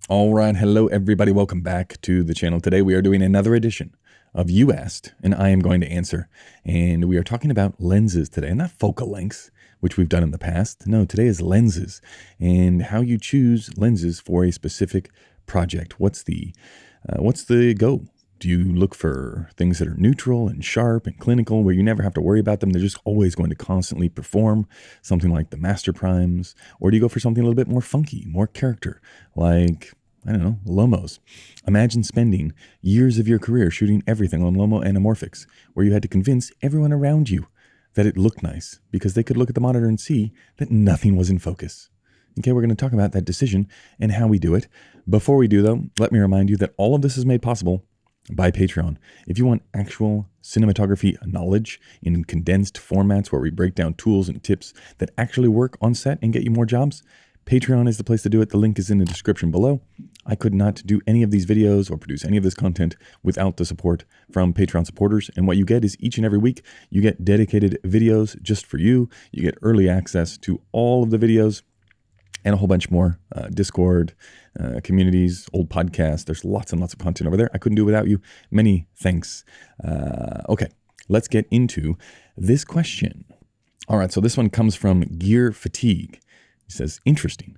All right, hello everybody. Welcome back to the channel. Today we are doing another edition of You Asked, and I am going to answer. And we are talking about lenses today, and not focal lengths, which we've done in the past. No, today is lenses and how you choose lenses for a specific project. What's the go? Do you look for things that are neutral and sharp and clinical where you never have to worry about them? They're just always going to constantly perform, something like the Master Primes? Or do you go for something a little bit more funky, more character, like, I don't know, Lomos? Imagine spending years of your career shooting everything on Lomo anamorphics, where you had to convince everyone around you that it looked nice because they could look at the monitor and see that nothing was in focus. Okay, we're going to talk about that decision and how we do it. Before we do, though, let me remind you that all of this is made possible by Patreon. If you want actual cinematography knowledge in condensed formats where we break down tools and tips that actually work on set and get you more jobs, Patreon is the place to do it. The link is in the description below. I could not do any of these videos or produce any of this content without the support from Patreon supporters. And what you get is each and every week, you get dedicated videos just for you. You get early access to all of the videos and a whole bunch more, Discord, communities, old podcasts. There's lots and lots of content over there. I couldn't do it without you. Many thanks. Okay, let's get into this question. All right, so this one comes from Gear Fatigue. He says, interesting.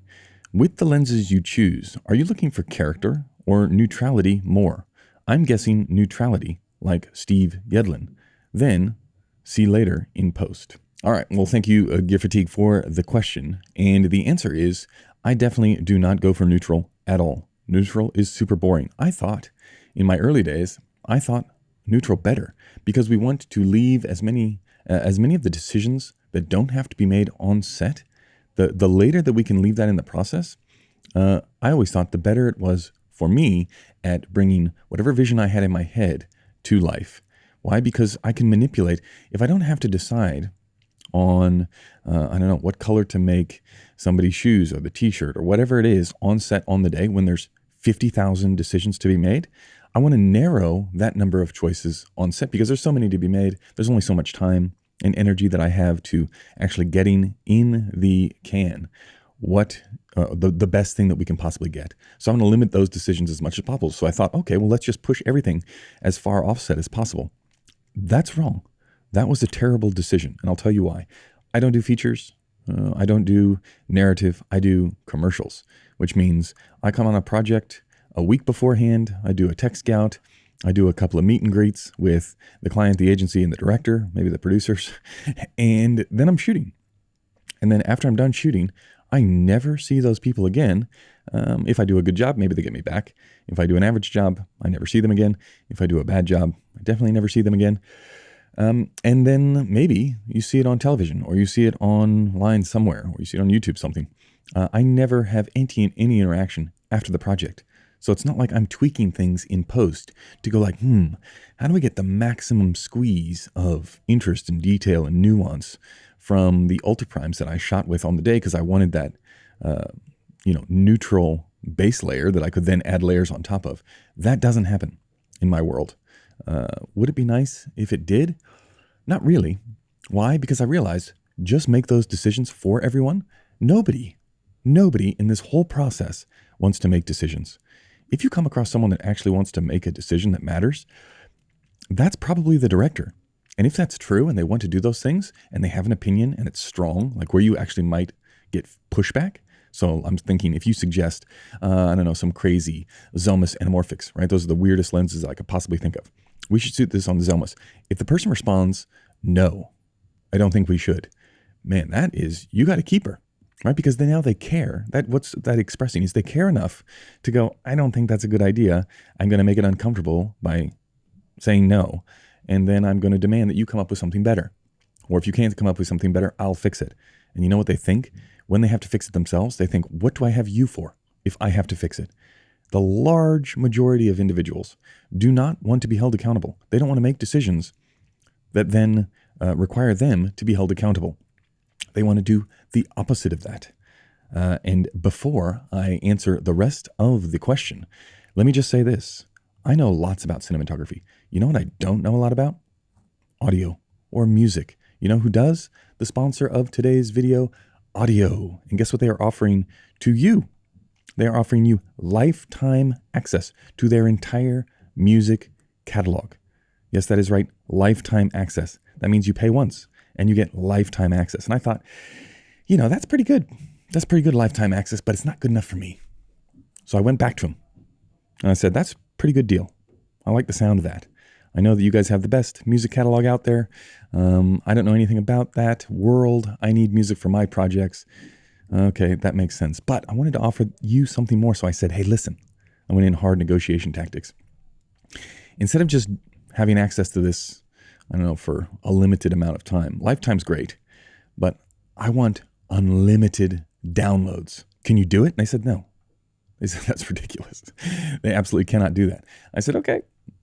With the lenses you choose, are you looking for character or neutrality more? I'm guessing neutrality, like Steve Yedlin. Then, see later in post. All right, well, thank you, Gear Fatigue, for the question. And the answer is, I definitely do not go for neutral at all. Neutral is super boring. I thought, in my early days, I thought neutral better because we want to leave as many of the decisions that don't have to be made on set. The later that we can leave that in the process, I always thought the better it was for me at bringing whatever vision I had in my head to life. Why? Because I can manipulate. If I don't have to decide on, I don't know, what color to make somebody's shoes or the t-shirt or whatever it is on set on the day when there's 50,000 decisions to be made, I want to narrow that number of choices on set because there's so many to be made. There's only so much time and energy that I have to actually getting in the can what the best thing that we can possibly get. So I'm going to limit those decisions as much as possible. So I thought, okay, well, let's just push everything as far offset as possible. That's wrong. That was a terrible decision, and I'll tell you why. I don't do features. I don't do narrative. I do commercials, which means I come on a project a week beforehand. I do a tech scout. I do a couple of meet and greets with the client, the agency, and the director, maybe the producers, and then I'm shooting. And then after I'm done shooting, I never see those people again. If I do a good job, maybe they get me back. If I do an average job, I never see them again. If I do a bad job, I definitely never see them again. And then maybe you see it on television or you see it online somewhere or you see it on YouTube, something. I never have any interaction after the project. So it's not like I'm tweaking things in post to go like, how do we get the maximum squeeze of interest and detail and nuance from the ultra primes that I shot with on the day because I wanted that, neutral base layer that I could then add layers on top of. That doesn't happen in my world. Would it be nice if it did? Not really. Why? Because I realized just make those decisions for everyone. Nobody in this whole process wants to make decisions. If you come across someone that actually wants to make a decision that matters, that's probably the director. And if that's true and they want to do those things and they have an opinion and it's strong, like where you actually might get pushback. So I'm thinking if you suggest, some crazy Zelmus anamorphics, right? Those are the weirdest lenses I could possibly think of. We should shoot this on the Zelmus. If the person responds, no, I don't think we should. Man, that is, you got to keep her, right? Because now they care. What's that expressing is they care enough to go, I don't think that's a good idea. I'm going to make it uncomfortable by saying no. And then I'm going to demand that you come up with something better. Or if you can't come up with something better, I'll fix it. And you know what they think? When they have to fix it themselves, they think, what do I have you for if I have to fix it? The large majority of individuals do not want to be held accountable. They don't want to make decisions that then require them to be held accountable. They want to do the opposite of that. And before I answer the rest of the question, let me just say this. I know lots about cinematography. You know what I don't know a lot about? Audio or music. You know who does? The sponsor of today's video, Audiio. And guess what they are offering to you? They are offering you lifetime access to their entire music catalog. Yes, that is right. Lifetime access. That means you pay once and you get lifetime access. And I thought, that's pretty good. That's pretty good lifetime access, but it's not good enough for me. So I went back to him and I said, that's a pretty good deal. I like the sound of that. I know that you guys have the best music catalog out there. I don't know anything about that world. I need music for my projects. Okay, that makes sense. But I wanted to offer you something more. So I said, hey, listen, I went in hard negotiation tactics. Instead of just having access to this, I don't know, for a limited amount of time. Lifetime's great, but I want unlimited downloads. Can you do it? And they said, no. They said, that's ridiculous. They absolutely cannot do that. I said, okay,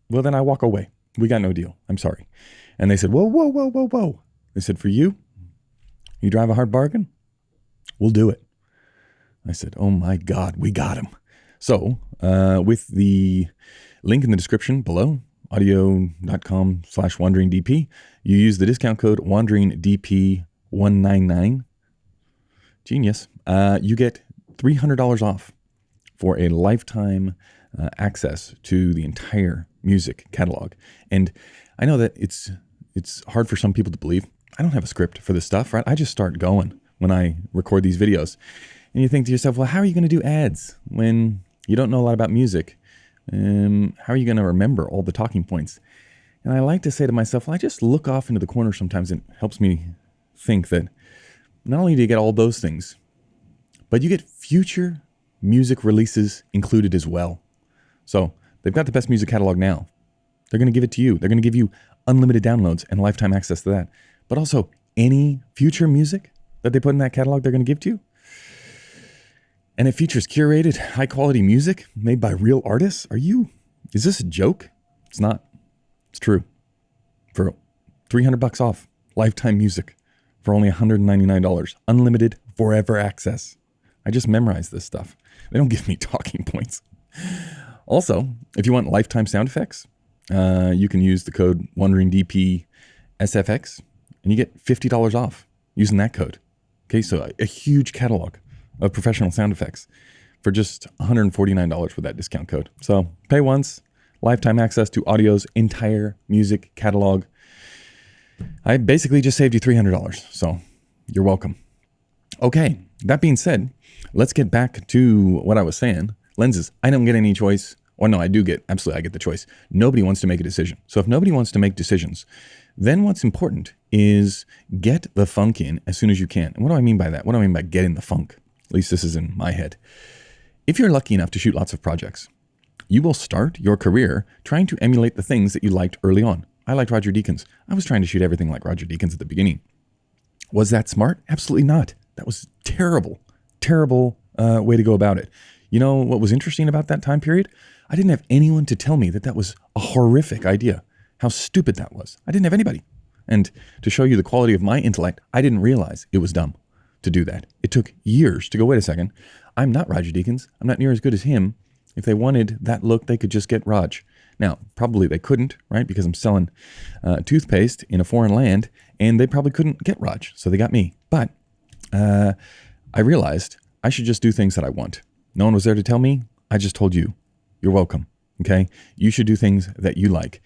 well, then I walk away. We got no deal. I'm sorry. And they said, whoa. They said, for you drive a hard bargain? We'll do it. I said, oh my God, we got him. So with the link in the description below, audio.com/wanderingdp, you use the discount code wanderingdp199. Genius. You get $300 off for a lifetime access to the entire music catalog. And I know that it's hard for some people to believe. I don't have a script for this stuff, right? I just start going when I record these videos. And you think to yourself, well, how are you going to do ads when you don't know a lot about music? How are you going to remember all the talking points? And I like to say to myself, well, I just look off into the corner sometimes. It helps me think that not only do you get all those things, but you get future music releases included as well. So they've got the best music catalog now. They're going to give it to you. They're going to give you unlimited downloads and lifetime access to that. But also any future music that they put in that catalog, they're going to give to you. And it features curated, high quality music made by real artists. Is this a joke? It's not. It's true. For $300 off, lifetime music for only $199, unlimited forever access. I just memorized this stuff. They don't give me talking points. Also, if you want lifetime sound effects, you can use the code WanderingDPSFX and you get $50 off using that code. Okay, so a huge catalog of professional sound effects for just $149 with that discount code. So pay once, lifetime access to Audio's entire music catalog. I basically just saved you $300, so you're welcome. Okay, that being said, let's get back to what I was saying. Lenses, I don't get any choice. Well, no, I get the choice. Nobody wants to make a decision. So if nobody wants to make decisions, then what's important is get the funk in as soon as you can. And what do I mean by that? What do I mean by getting the funk? At least this is in my head. If you're lucky enough to shoot lots of projects, you will start your career trying to emulate the things that you liked early on. I liked Roger Deakins. I was trying to shoot everything like Roger Deakins at the beginning. Was that smart? Absolutely not. That was terrible way to go about it. You know what was interesting about that time period? I didn't have anyone to tell me that was a horrific idea. How stupid that was. I didn't have anybody. And to show you the quality of my intellect, I didn't realize it was dumb to do that. It took years to go, wait a second, I'm not Roger Deakins. I'm not near as good as him. If they wanted that look, they could just get Raj. Now, probably they couldn't, right? Because I'm selling toothpaste in a foreign land, and they probably couldn't get Raj. So they got me. But I realized I should just do things that I want. No one was there to tell me. I just told you. You're welcome. Okay? You should do things that you like.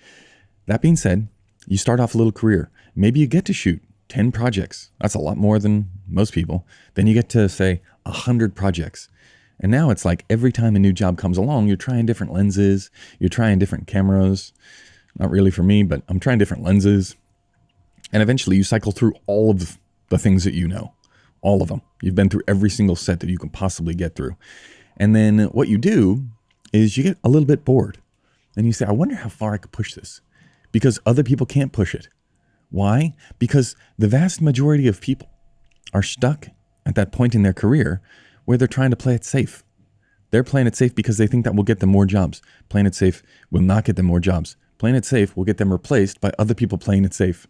That being said, you start off a little career. Maybe you get to shoot 10 projects. That's a lot more than most people. Then you get to, say, 100 projects. And now it's like every time a new job comes along, you're trying different lenses. You're trying different cameras. Not really for me, but I'm trying different lenses. And eventually you cycle through all of the things that you know. All of them. You've been through every single set that you can possibly get through. And then what you do is you get a little bit bored. And you say, I wonder how far I could push this. Because other people can't push it. Why? Because the vast majority of people are stuck at that point in their career where they're trying to play it safe. They're playing it safe because they think that will get them more jobs. Playing it safe will not get them more jobs. Playing it safe will get them replaced by other people playing it safe.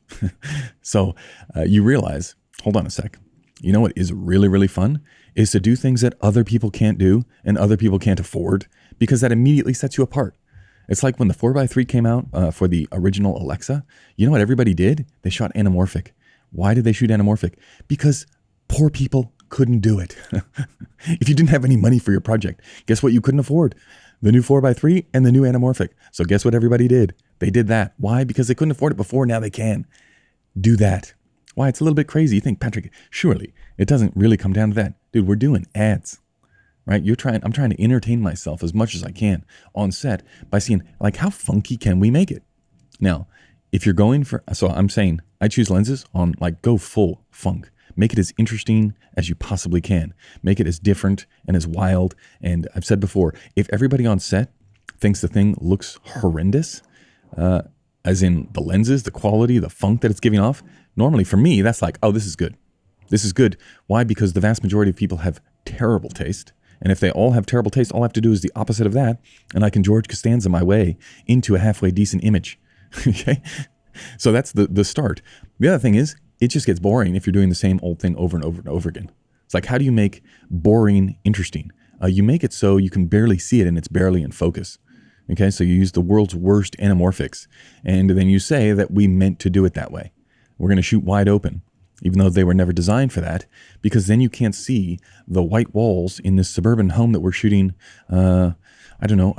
So you realize, hold on a sec. You know what is really, really fun? Is to do things that other people can't do and other people can't afford, because that immediately sets you apart. It's like when the 4x3 came out for the original Alexa. You know what everybody did? They shot anamorphic. Why did they shoot anamorphic? Because poor people couldn't do it. If you didn't have any money for your project, guess what you couldn't afford? The new 4x3 and the new anamorphic. So guess what everybody did? They did that. Why? Because they couldn't afford it before. Now they can do that. Why? It's a little bit crazy. You think, Patrick, surely it doesn't really come down to that. Dude, we're doing ads, right? I'm trying to entertain myself as much as I can on set by seeing, like, how funky can we make it? Now, if you're going for, so I'm saying I choose lenses on, like, go full funk. Make it as interesting as you possibly can. Make it as different and as wild. And I've said before, if everybody on set thinks the thing looks horrendous, as in the lenses, the quality, the funk that it's giving off, normally for me, that's like, oh, this is good. This is good. Why? Because the vast majority of people have terrible taste. And if they all have terrible taste, all I have to do is the opposite of that. And I can George Costanza my way into a halfway decent image. Okay? So that's the start. The other thing is, it just gets boring if you're doing the same old thing over and over and over again. It's like, how do you make boring interesting? You make it so you can barely see it and it's barely in focus. Okay, so you use the world's worst anamorphics, and then you say that we meant to do it that way. We're going to shoot wide open, even though they were never designed for that, because then you can't see the white walls in this suburban home that we're shooting, a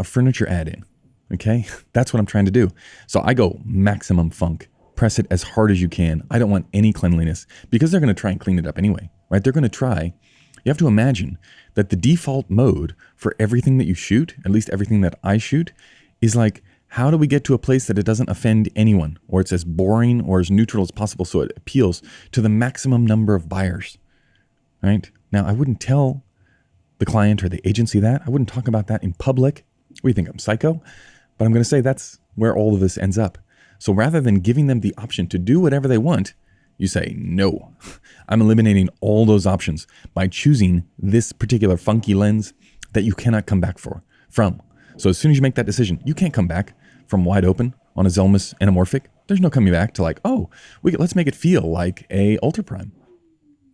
furniture ad in. Okay, that's what I'm trying to do. So I go maximum funk. Press it as hard as you can. I don't want any cleanliness because they're going to try and clean it up anyway, right? They're going to try. You have to imagine that the default mode for everything that you shoot, at least everything that I shoot, is like, how do we get to a place that it doesn't offend anyone, or it's as boring or as neutral as possible so it appeals to the maximum number of buyers, right? Now, I wouldn't tell the client or the agency that. I wouldn't talk about that in public. What do you think, I'm psycho? But I'm going to say that's where all of this ends up. So rather than giving them the option to do whatever they want, you say, no, I'm eliminating all those options by choosing this particular funky lens that you cannot come back from. So as soon as you make that decision, you can't come back from wide open on a Zelmus anamorphic. There's no coming back to like, oh, let's make it feel like a ultra prime.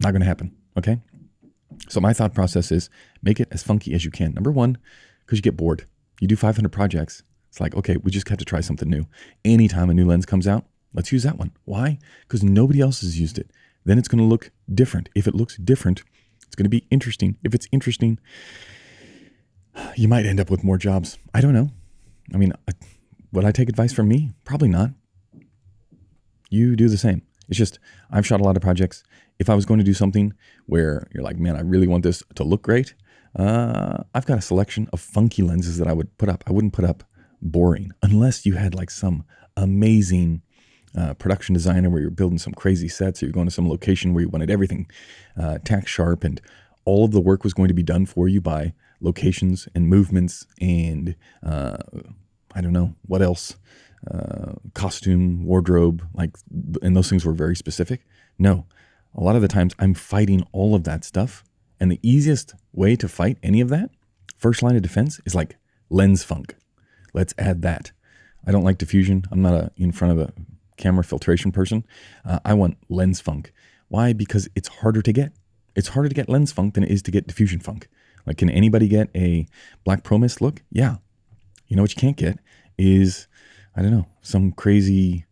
Not going to happen. Okay. So my thought process is make it as funky as you can. Number one, because you get bored. You do 500 projects. It's like, okay, we just have to try something new. Anytime a new lens comes out, let's use that one. Why? Because nobody else has used it. Then it's going to look different. If it looks different, it's going to be interesting. If it's interesting, you might end up with more jobs. I don't know. I mean, would I take advice from me? Probably not. You do the same. It's just, I've shot a lot of projects. If I was going to do something where you're like, man, I really want this to look great, I've got a selection of funky lenses that I would put up. I wouldn't put up boring unless you had like some amazing production designer where you're building some crazy sets, or you're going to some location where you wanted everything tack sharp, and all of the work was going to be done for you by locations and movements and I don't know what else, costume, wardrobe, and those things were very specific. No, a lot of the times I'm fighting all of that stuff, and the easiest way to fight any of that, first line of defense, is like lens funk. Let's add that. I don't like diffusion. I'm not in front of a camera filtration person. I want lens funk. Why? Because it's harder to get. It's harder to get lens funk than it is to get diffusion funk. Like, can anybody get a black pro mist look? Yeah. You know what you can't get is, I don't know, some crazy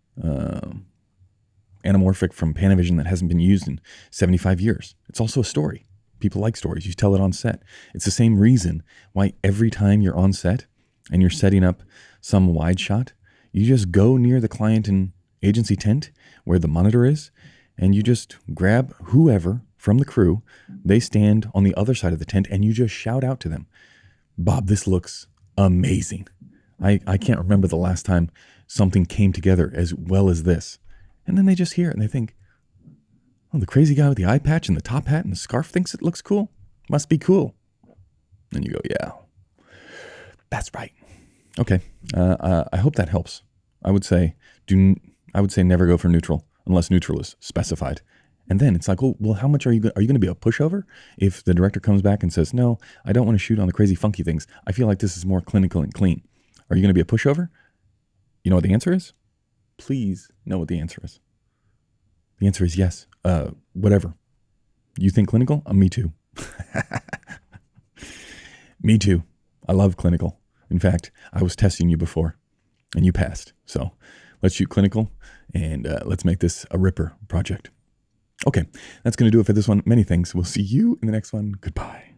anamorphic from Panavision that hasn't been used in 75 years. It's also a story. People like stories. You tell it on set. It's the same reason why every time you're on set and you're setting up some wide shot, you just go near the client and agency tent where the monitor is, and you just grab whoever from the crew. They stand on the other side of the tent, and you just shout out to them, Bob, this looks amazing. I can't remember the last time something came together as well as this. And then they just hear it and they think, oh, the crazy guy with the eye patch and the top hat and the scarf thinks it looks cool. Must be cool. And you go, yeah, that's right. Okay. I hope that helps. I would say never go for neutral unless neutral is specified. And then it's like, well, how much are you going to be a pushover? If the director comes back and says, no, I don't want to shoot on the crazy funky things. I feel like this is more clinical and clean. Are you going to be a pushover? You know what the answer is? Please know what the answer is. The answer is yes. Whatever. You think clinical? Me too. Me too. I love clinical. In fact, I was testing you before and you passed. So let's shoot clinical and let's make this a ripper project. Okay, that's going to do it for this one. Many thanks. We'll see you in the next one. Goodbye.